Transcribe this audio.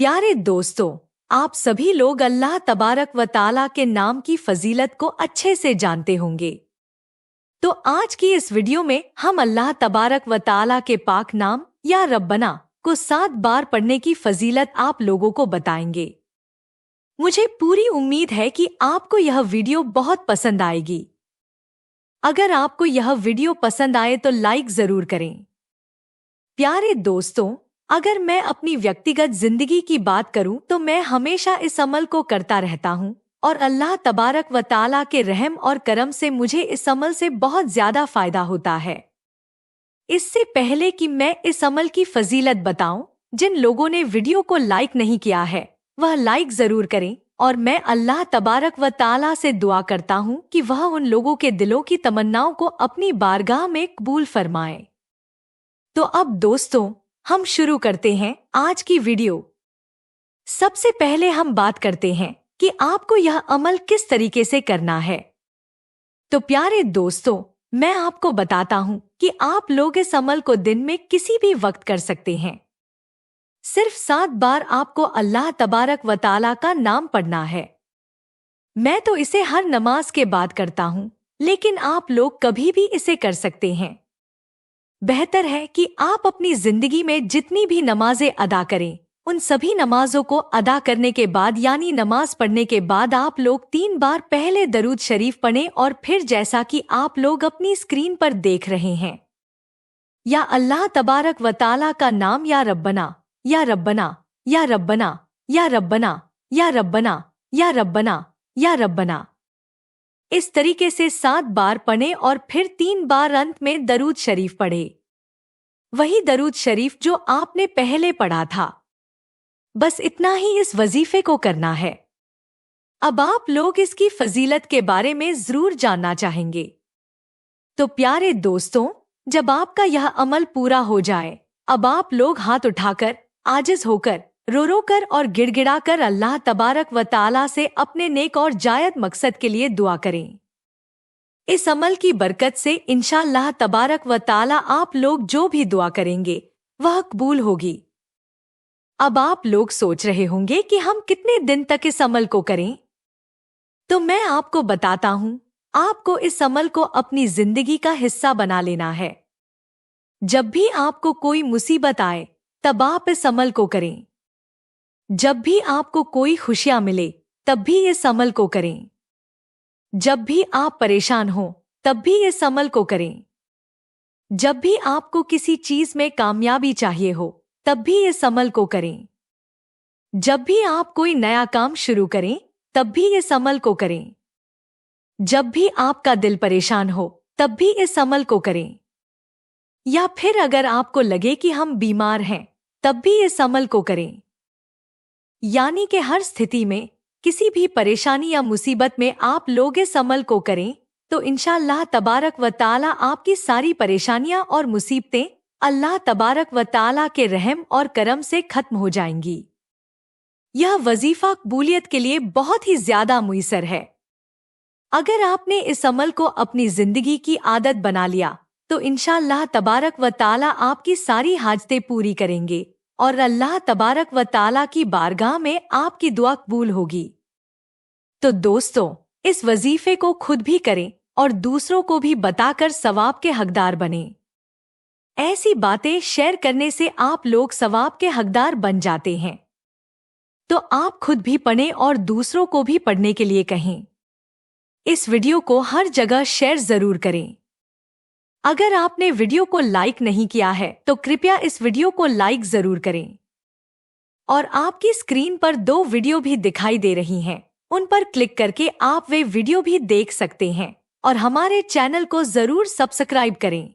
प्यारे दोस्तों, आप सभी लोग अल्लाह तबारक व ताला के नाम की फजीलत को अच्छे से जानते होंगे। तो आज की इस वीडियो में हम अल्लाह तबारक व ताला के पाक नाम या रब्बना को 7 बार पढ़ने की फजीलत आप लोगों को बताएंगे। मुझे पूरी उम्मीद है कि आपको यह वीडियो बहुत पसंद आएगी। अगर आपको यह वीडियो पसंद आए तो लाइक जरूर करें। प्यारे दोस्तों, अगर मैं अपनी व्यक्तिगत जिंदगी की बात करूं तो मैं हमेशा इस अमल को करता रहता हूं और अल्लाह तबारक व ताला के रहम और करम से मुझे इस अमल से बहुत ज्यादा फायदा होता है। इससे पहले कि मैं इस अमल की फजीलत बताऊं, जिन लोगों ने वीडियो को लाइक नहीं किया है वह लाइक जरूर करें और मैं अल्लाह तबारक व ताला से दुआ करता हूं कि वह उन लोगों के दिलों की तमन्नाओं को अपनी बारगाह में कबूल फरमाए। तो अब दोस्तों, हम शुरू करते हैं आज की वीडियो। सबसे पहले हम बात करते हैं कि आपको यह अमल किस तरीके से करना है। तो प्यारे दोस्तों, मैं आपको बताता हूं कि आप लोग इस अमल को दिन में किसी भी वक्त कर सकते हैं। सिर्फ 7 बार आपको अल्लाह तबारक व ताला का नाम पढ़ना है। मैं तो इसे हर नमाज के बाद करता हूं, लेकिन आप लोग कभी भी इसे कर सकते हैं। बेहतर है कि आप अपनी जिंदगी में जितनी भी नमाजें अदा करें, उन सभी नमाजों को अदा करने के बाद यानी नमाज पढ़ने के बाद आप लोग 3 बार पहले दरूद शरीफ पढ़ें और फिर जैसा कि आप लोग अपनी स्क्रीन पर देख रहे हैं, या अल्लाह तबारक व ताला का नाम या रब्बना या रब्बना या रब्बना या रब्बना या रब्बना या रब्बना या रब्बना, इस तरीके से 7 बार पढ़ें और फिर 3 बार अंत में दरूद शरीफ पढ़ें। वही दरूद शरीफ जो आपने पहले पढ़ा था। बस इतना ही इस वजीफे को करना है। अब आप लोग इसकी फजीलत के बारे में जरूर जानना चाहेंगे। तो प्यारे दोस्तों, जब आपका यह अमल पूरा हो जाए, अब आप लोग हाथ उठाकर, आजिज होकर, रो रो कर और गिड़गिड़ा कर अल्लाह तबारक व ताला से अपने नेक और जायद मकसद के लिए दुआ करें। इस अमल की बरकत से इंशाअल्लाह तबारक व ताला आप लोग जो भी दुआ करेंगे वह कबूल होगी। अब आप लोग सोच रहे होंगे कि हम कितने दिन तक इस अमल को करें। तो मैं आपको बताता हूं, आपको इस अमल को अपनी जिंदगी का हिस्सा बना लेना है। जब भी आपको कोई मुसीबत आए तब आप इस अमल को करें। जब भी आपको कोई खुशियां मिले तब भी इस अमल को करें। जब भी आप परेशान हो तब भी इस अमल को करें। जब भी आपको किसी चीज में कामयाबी चाहिए हो तब भी इस अमल को करें। जब भी आप कोई नया काम शुरू करें तब भी इस अमल को करें। जब भी आपका दिल परेशान हो तब भी इस अमल को करें। या फिर अगर आपको लगे कि हम बीमार हैं तब भी इस अमल को करें। यानी कि हर स्थिति में, किसी भी परेशानी या मुसीबत में आप लोग इस अमल को करें तो इंशाअल्लाह तबारक व ताला आपकी सारी परेशानियां और मुसीबतें अल्लाह तबारक व ताला के रहम और करम से खत्म हो जाएंगी। यह वजीफा कबूलियत के लिए बहुत ही ज्यादा मुयसर है। अगर आपने इस अमल को अपनी जिंदगी की आदत बना लिया तो इंशाअल्लाह तबारक व ताला आपकी सारी हाजतें पूरी करेंगे और अल्लाह तबारक व ताला की बारगाह में आपकी दुआ कबूल होगी। तो दोस्तों, इस वजीफे को खुद भी करें और दूसरों को भी बताकर सवाब के हकदार बनें। ऐसी बातें शेयर करने से आप लोग सवाब के हकदार बन जाते हैं। तो आप खुद भी पढ़ें और दूसरों को भी पढ़ने के लिए कहें। इस वीडियो को हर जगह शेयर जरूर करें। अगर आपने वीडियो को लाइक नहीं किया है तो कृपया इस वीडियो को लाइक जरूर करें। और आपकी स्क्रीन पर 2 वीडियो भी दिखाई दे रही हैं, उन पर क्लिक करके आप वे वीडियो भी देख सकते हैं और हमारे चैनल को जरूर सब्सक्राइब करें।